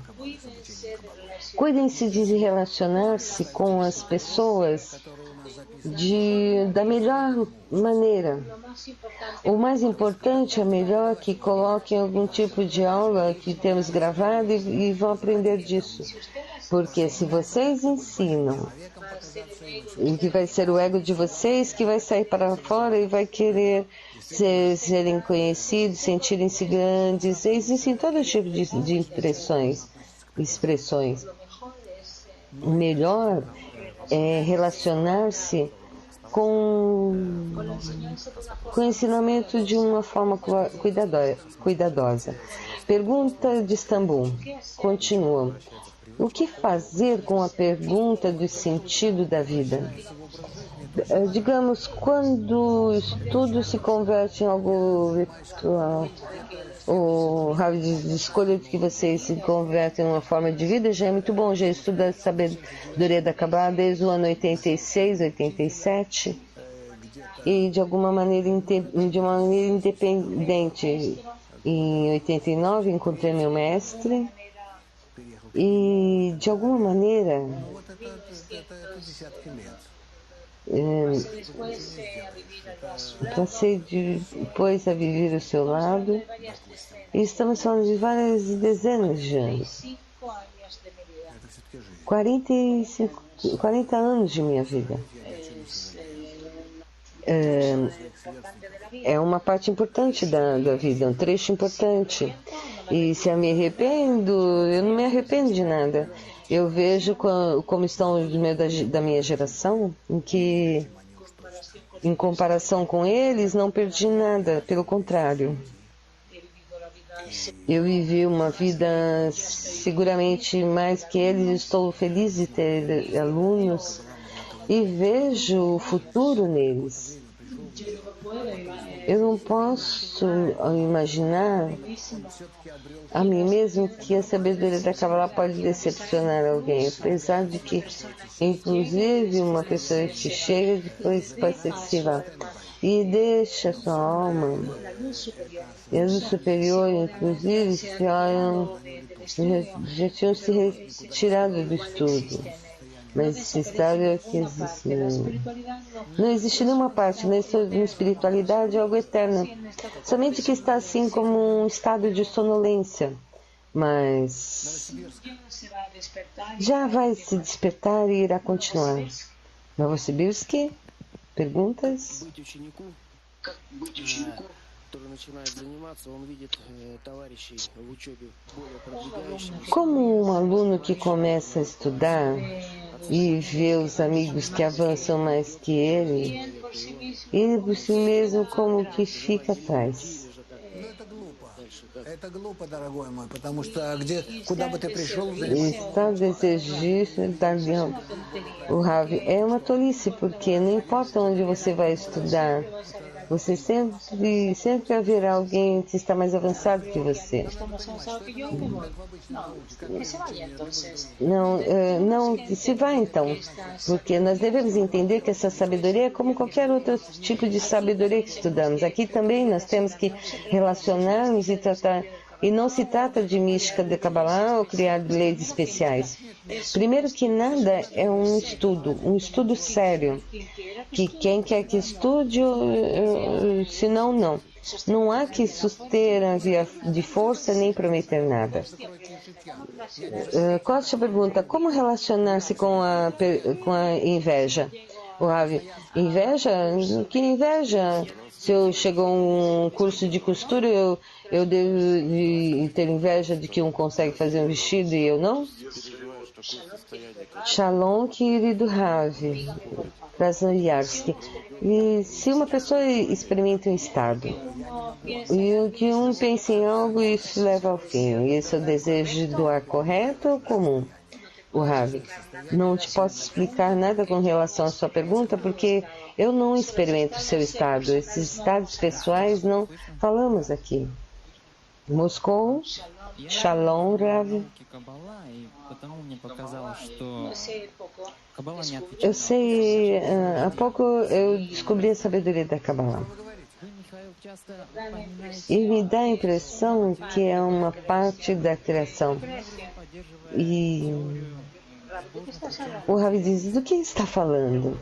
Cuidem-se de relacionar-se com as pessoas da melhor maneira. O mais importante é melhor que coloquem algum tipo de aula que temos gravado e vão aprender disso. Porque se vocês ensinam, que vai ser o ego de vocês que vai sair para fora e vai querer serem conhecidos, sentirem-se grandes, existem todo tipo de expressões. O melhor é relacionar-se com o ensinamento de uma forma cuidadosa. Pergunta de Istambul. Continua. O que fazer com a pergunta do sentido da vida? Digamos, quando o estudo se converte em algo virtual, o Ravi escolha que vocês se convertem em uma forma de vida já é muito bom. Já estuda a sabedoria da Kabbalah desde o ano 86, 87 e de uma maneira independente. Em 89 encontrei meu mestre e de alguma maneira passei depois a viver ao seu lado e estamos falando de várias dezenas de anos. 40 anos de minha vida. É uma parte importante da vida, um trecho importante. E se eu me arrependo, eu não me arrependo de nada. Eu vejo como estão os meus da minha geração, em que, em comparação com eles, não perdi nada, pelo contrário. Eu vivi uma vida seguramente mais que eles, estou feliz de ter alunos e vejo o futuro neles. Eu não posso imaginar a mim mesmo que a sabedoria da Kabbalah pode decepcionar alguém, apesar de que, inclusive, uma pessoa que chega depois pode ser que se vá e deixa sua alma. E a luz superior, inclusive, já tinham se retirado do estudo. Mas esse estado é que existe. Não existe nenhuma parte, na espiritualidade é algo eterno. Somente que está assim como um estado de sonolência. Mas já vai se despertar e irá continuar. Novosibirsk, perguntas? Como um aluno que começa a estudar e vê os amigos que avançam mais que ele por si mesmo como que fica atrás. Está desejando o Ravi. É uma tolice, porque não importa onde você vai estudar, você sempre haverá alguém que está mais avançado que você. Não, se vai então, porque nós devemos entender que essa sabedoria é como qualquer outro tipo de sabedoria que estudamos. Aqui também nós temos que relacionar-nos e tratar. E não se trata de mística de Kabbalah ou criar leis especiais. Primeiro que nada é um estudo sério, que quem quer que estude, senão não. Não há que suster a via de força nem prometer nada. Costa pergunta, como relacionar-se com a inveja? O Ravi, inveja? Que inveja? Se eu chego a um curso de costura, eu devo ter inveja de que um consegue fazer um vestido e eu não? Shalom, querido Ravi, Krasnoyarsk. E se uma pessoa experimenta um estado, e que um pensa em algo e isso leva ao fim, esse é o desejo do ar correto ou comum? O Ravi, não te posso explicar nada com relação à sua pergunta, porque eu não experimento o seu estado. Esses estados pessoais não falamos aqui. Moscou, Shalom, Ravi. Eu sei, há pouco eu descobri a sabedoria da Kabbalah. E me dá a impressão que é uma parte da criação. E o Ravi diz, do que está falando?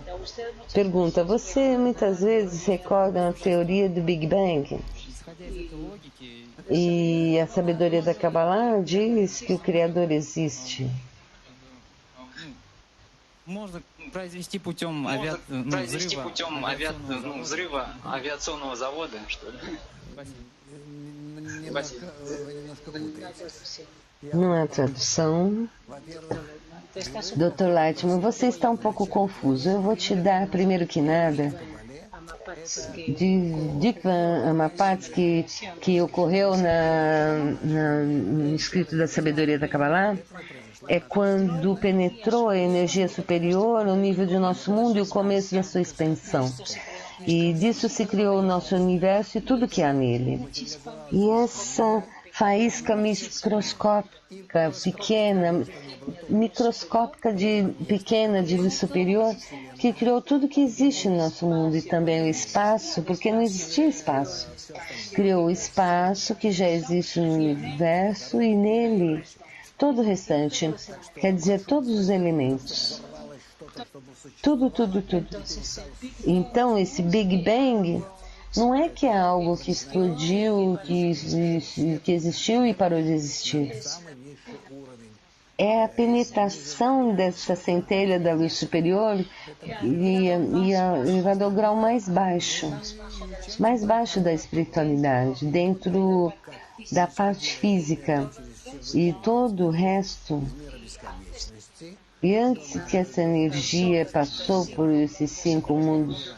Pergunta, você muitas vezes recorda a teoria do Big Bang? E a sabedoria da Kabbalah diz que o Criador existe.
Можно произвести путем взрыва авиационного завода, что ли?
Não é tradução. Dr. Lightman, você está um pouco confuso. Eu vou te dar, primeiro que nada, de Dikvan Amapatsky, que ocorreu no escrito da sabedoria da Kabbalah, é quando penetrou a energia superior no nível de nosso mundo e o começo da sua expansão. E disso se criou o nosso universo e tudo que há nele. E essa faísca microscópica, pequena de luz superior, que criou tudo que existe no nosso mundo e também o espaço, porque não existia espaço. Criou o espaço que já existe no universo e nele todo o restante, quer dizer, todos os elementos. Tudo. Então, esse Big Bang não é que é algo que explodiu, que existiu e parou de existir. É a penetração dessa centelha da luz superior e vai do grau mais baixo da espiritualidade, dentro da parte física. E todo o resto, e antes que essa energia passou por esses 5 mundos,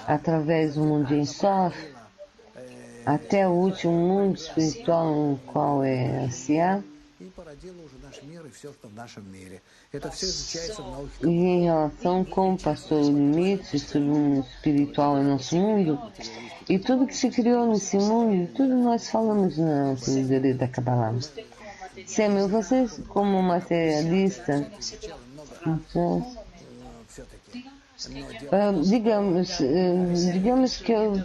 através do mundo em Sof, até o último mundo espiritual, no qual é a Siá, e em relação a como passou o limite sobre o mundo espiritual em nosso mundo, e tudo que se criou nesse mundo, tudo nós falamos na sabedoria da Kabbalah. Samuel, você como materialista, então, digamos que eu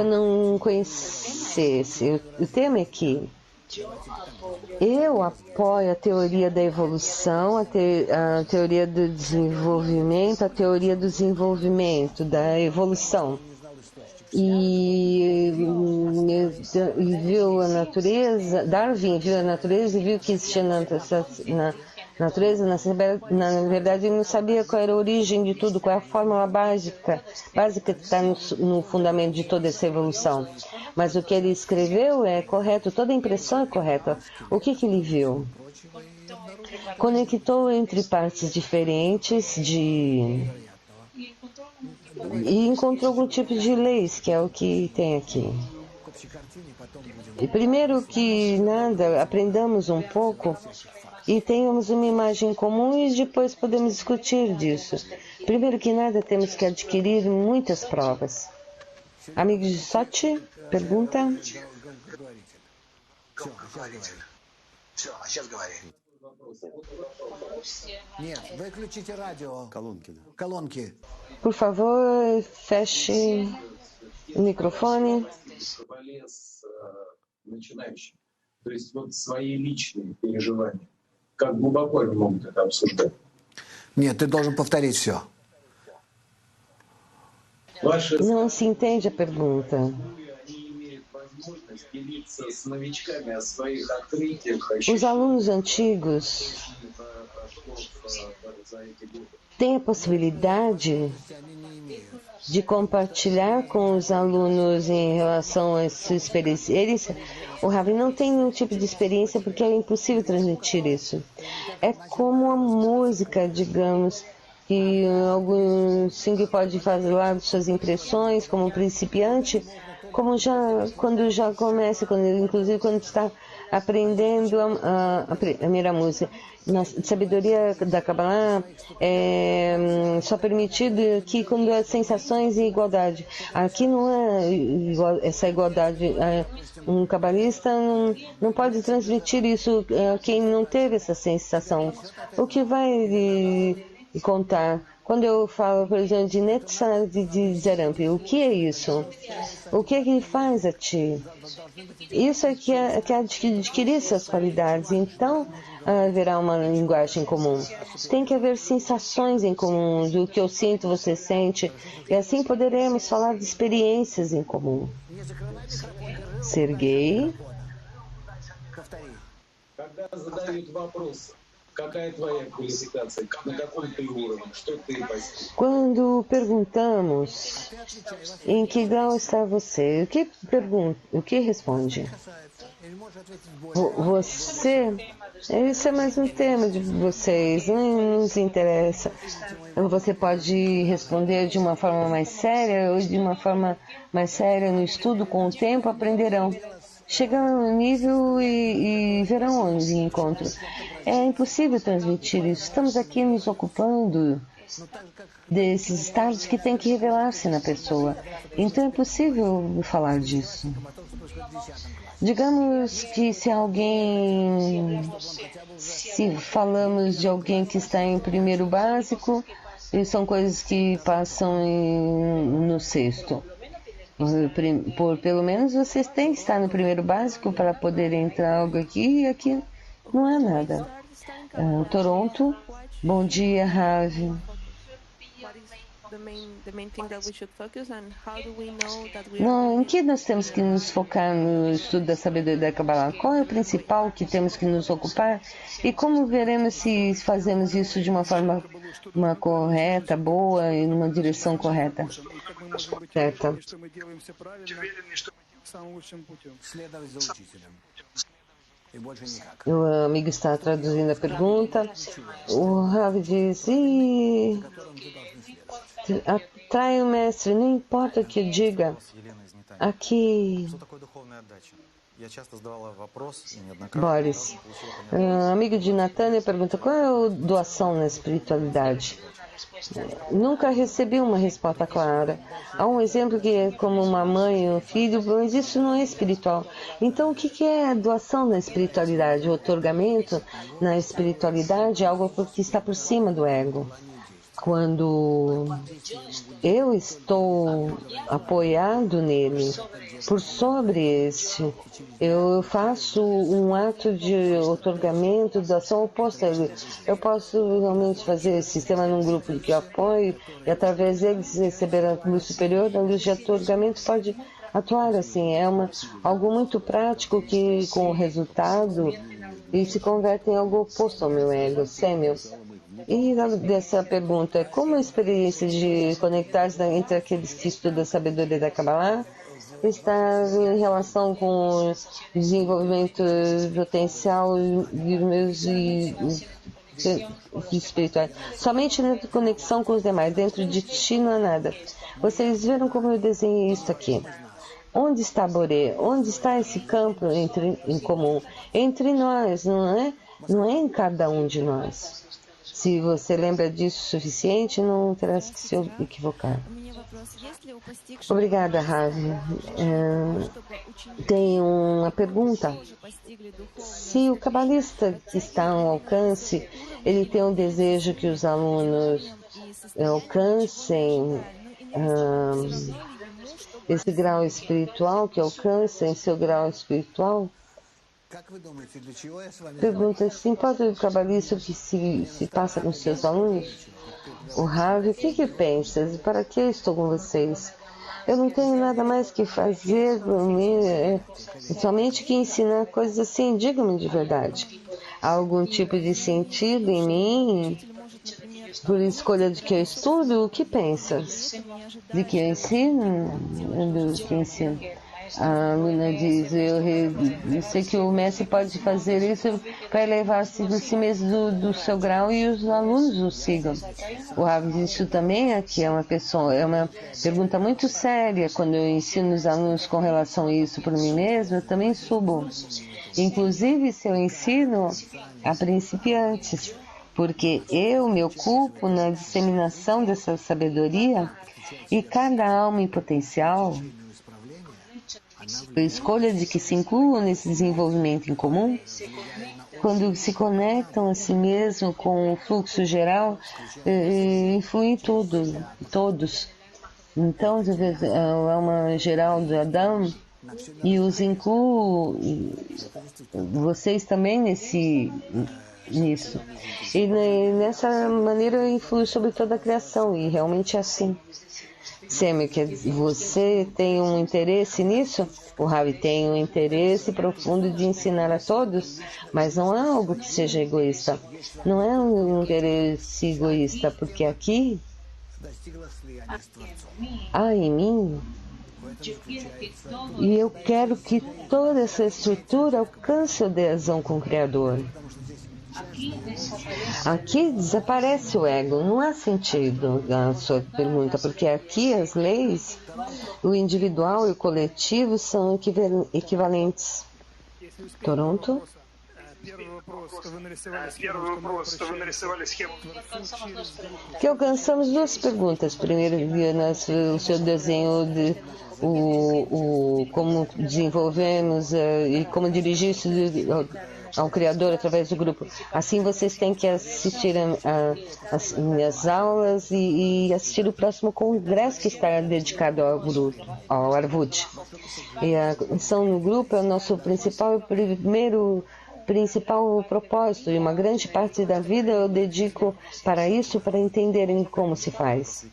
não conhecesse. O tema é que eu apoio a teoria da evolução, a teoria do desenvolvimento, a teoria do desenvolvimento, da evolução. E viu a natureza, Darwin viu a natureza e viu que existia na natureza, na verdade ele não sabia qual era a origem de tudo, qual é a fórmula básica que está no fundamento de toda essa evolução. Mas o que ele escreveu é correto, toda a impressão é correta. O que ele viu? Conectou entre partes diferentes e encontrou algum tipo de leis, que é o que tem aqui. E primeiro que nada, aprendamos um pouco e tenhamos uma imagem comum e depois podemos discutir disso. Primeiro que nada, temos que adquirir muitas provas. Amigo de Sochi, pergunta?
Колонки.
Por favor, feche o microfone.
То есть вот свои личные переживания. Как глубоко они могут это обсуждать?
Нет, ты должен повторить все.
Não se entende a pergunta.
Они имеют возможность делиться с новичками о своих открытиях,
Os alunos antigos têm a possibilidade de compartilhar com os alunos em relação a sua experiência. O Ravi não tem nenhum tipo de experiência porque é impossível transmitir isso. É como a música, digamos, que algum single pode falar suas impressões como principiante, como quando já começa, inclusive quando está aprendendo a primeira música. Na sabedoria da Kabbalah é só permitido que quando há sensações e igualdade. Aqui não é essa igualdade. Um cabalista não pode transmitir isso a quem não teve essa sensação. O que vai contar? Quando eu falo, por exemplo, de Netzach de Zeramp, o que é isso? O que é que ele faz a ti? Isso é que adquirir essas qualidades. Então, haverá uma linguagem comum. Tem que haver sensações em comum, do que eu sinto, você sente, e assim poderemos falar de experiências em comum. Sergei.
Когда задают вопрос, какая твоя квалификация, на каком ты уровне, что ты постиг?
Quando perguntamos em que grau está você, o que responde? Você, isso é mais um tema de vocês, não nos interessa. Você pode responder de uma forma mais séria ou de uma forma mais séria no estudo, com o tempo aprenderão. Chegarão no nível e verão onde encontro. É impossível transmitir isso. Estamos aqui nos ocupando desses estados que tem que revelar-se na pessoa. Então é impossível falar disso. Digamos que se falamos de alguém que está em primeiro básico, e são coisas que passam no sexto. Pelo menos vocês têm que estar no primeiro básico para poder entrar algo aqui, e aqui não é nada. Toronto, bom dia, Ravi. Não, em que nós temos que nos focar no estudo da sabedoria da Kabbalah? Qual é o principal que temos que nos ocupar? E como veremos se fazemos isso de uma forma correta, boa e numa direção correta? Certo. O amigo está traduzindo a pergunta. O Rav diz: atrai o mestre, não importa o que eu diga. Aqui, Boris, amigo de Natânia, pergunta: qual é a doação na espiritualidade? Nunca recebi uma resposta clara. Há um exemplo que é como uma mãe e um filho, mas isso não é espiritual. Então, o que é doação na espiritualidade? O otorgamento na espiritualidade é algo que está por cima do ego. Quando eu estou apoiado nele, por sobre este, eu faço um ato de otorgamento, doação oposta a ele. Eu posso realmente fazer esse sistema num grupo que eu apoio e através deles receber a luz superior, a luz de otorgamento pode atuar assim. É algo muito prático que com o resultado e se converte em algo oposto ao meu ego, sêmio. E dessa pergunta, como a experiência de conectar-se entre aqueles que estudam a sabedoria da Kabbalah está em relação com o desenvolvimento potencial e meus espirituais? Somente na conexão com os demais, dentro de ti não há nada. Vocês viram como eu desenhei isso aqui? Onde está Boré? Onde está esse campo em comum? Entre nós, não é? Não é em cada um de nós. Se você lembra disso o suficiente, não terá que se equivocar. Obrigada, Ravi. Tem uma pergunta. Se o cabalista que está ao alcance, ele tem um desejo que os alunos alcancem esse grau espiritual, que alcancem seu grau espiritual, pergunta: se importa o cabalista que se passa com seus alunos? O Ravi, o que pensas? Para que estou com vocês? Eu não tenho nada mais que fazer, somente que ensinar coisas assim. Diga-me de verdade. Há algum tipo de sentido em mim? Por escolha de que eu estudo? O que pensas? De que eu ensino? Do que ensino? A aluna diz, eu sei que o mestre pode fazer isso para elevar-se de si mesmo do seu grau e os alunos o sigam. O Rav diz isso também aqui, é uma pergunta muito séria. Quando eu ensino os alunos com relação a isso por mim mesmo, eu também subo. Inclusive, se eu ensino a principiantes, porque eu me ocupo na disseminação dessa sabedoria e cada alma em potencial, a escolha de que se incluam nesse desenvolvimento em comum, quando se conectam a si mesmo com o fluxo geral, influem todos. Então, é uma geral de Adão e os incluo, vocês também nisso. E nessa maneira eu influo sobre toda a criação, e realmente é assim. Sêmio, que você tem um interesse nisso? O Ravi tem um interesse profundo de ensinar a todos, mas não é algo que seja egoísta. Não é um interesse egoísta, porque aqui há em mim, e eu quero que toda essa estrutura alcance a adesão com o Criador. Aqui desaparece o ego, não há sentido a sua pergunta, porque aqui as leis, o individual e o coletivo são equivalentes. Toronto? Que alcançamos duas perguntas. Primeiro, o seu desenho de como desenvolvemos e como dirigir isso ao Criador através do grupo. Assim vocês têm que assistir às minhas aulas e assistir o próximo congresso que está dedicado ao Arvut. E a ação no grupo é o nosso principal propósito, e uma grande parte da vida eu dedico para isso, para entenderem como se faz.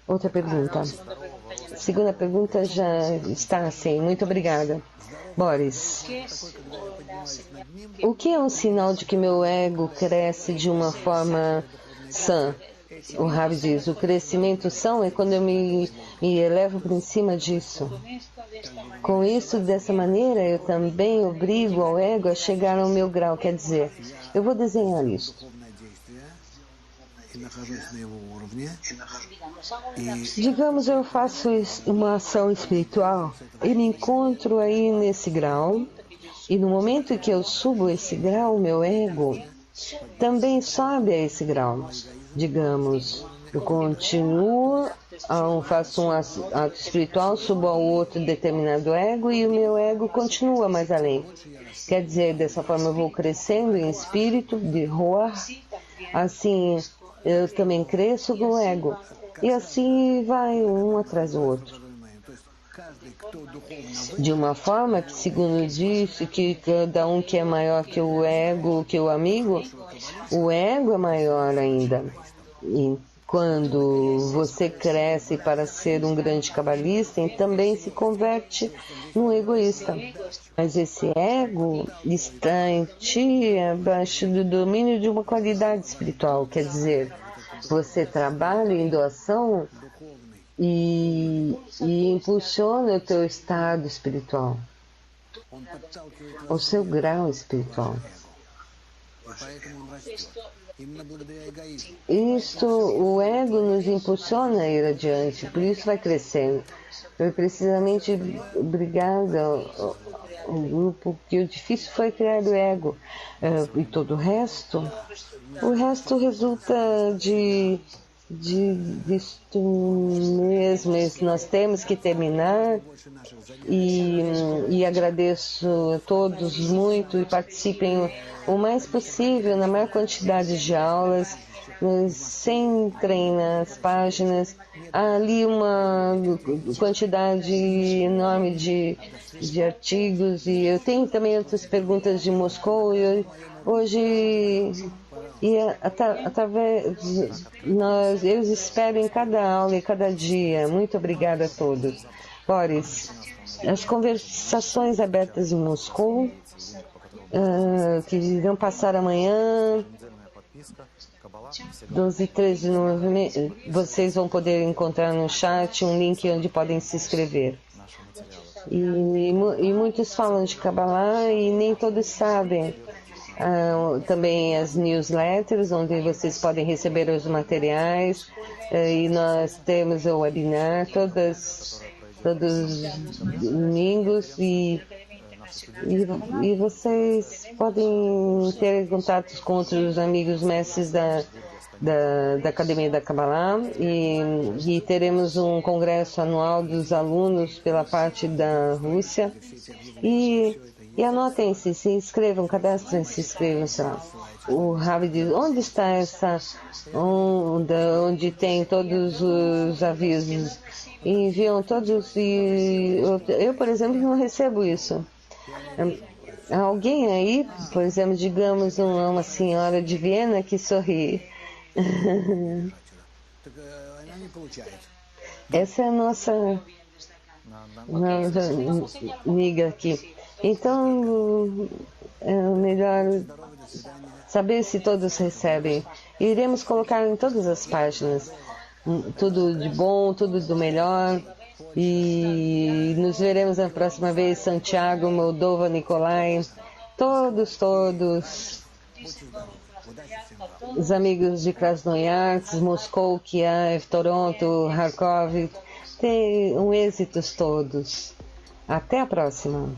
Outra pergunta. Segunda pergunta já está assim. Muito obrigada. Boris. O que é um sinal de que meu ego cresce de uma forma sã? O Rav diz, o crescimento são é quando eu me elevo por cima disso. Com isso, dessa maneira, eu também obrigo ao ego a chegar ao meu grau. Quer dizer, eu vou desenhar isso. Digamos, eu faço uma ação espiritual e me encontro aí nesse grau, e no momento que eu subo esse grau, meu ego também sobe a esse grau. Digamos, eu continuo, faço um ato espiritual, subo ao outro determinado ego e o meu ego continua mais além. Quer dizer, dessa forma eu vou crescendo em espírito, de roar, assim eu também cresço com o ego. E assim vai um atrás do outro. De uma forma que, segundo disse, que cada um que é maior que o ego, que o amigo, o ego é maior ainda. E quando você cresce para ser um grande cabalista, também se converte num egoísta. Mas esse ego está em ti abaixo do domínio de uma qualidade espiritual. Quer dizer, você trabalha em doação e impulsiona o teu estado espiritual, o seu grau espiritual. Isto, o ego nos impulsiona a ir adiante, por isso vai crescendo. Eu precisamente obrigada ao grupo, que o difícil foi criar o ego. E todo o resto resulta disto mesmo. Nós temos que terminar e agradeço a todos muito e participem o mais possível, na maior quantidade de aulas. Entrem nas páginas, há ali uma quantidade enorme de artigos, e eu tenho também outras perguntas de Moscou. Hoje, através eu espero em cada aula e cada dia. Muito obrigada a todos. Boris, as conversações abertas em Moscou, que irão passar amanhã, 12 e 13 de novembro, vocês vão poder encontrar no chat um link onde podem se inscrever. E muitos falam de Kabbalah e nem todos sabem. Também as newsletters, onde vocês podem receber os materiais, e nós temos o webinar todos os domingos e vocês podem ter contatos com outros amigos mestres da Academia da Kabbalah e teremos um congresso anual dos alunos pela parte da Rússia e anotem-se, se inscrevam, cadastrem-se, se inscrevam-se lá. O Ravi diz, onde está essa onda onde tem todos os avisos? E enviam todos e eu, por exemplo, não recebo isso. Alguém aí, por exemplo, digamos uma senhora de Viena que sorri. Essa é a nossa amiga aqui. Então, é melhor saber se todos recebem. Iremos colocar em todas as páginas tudo de bom, tudo do melhor. E nos veremos na próxima vez, Santiago, Moldova, Nicolai, todos os amigos de Krasnoyarsk, Moscou, Kiev, Toronto, Kharkov, tenham êxitos todos. Até a próxima.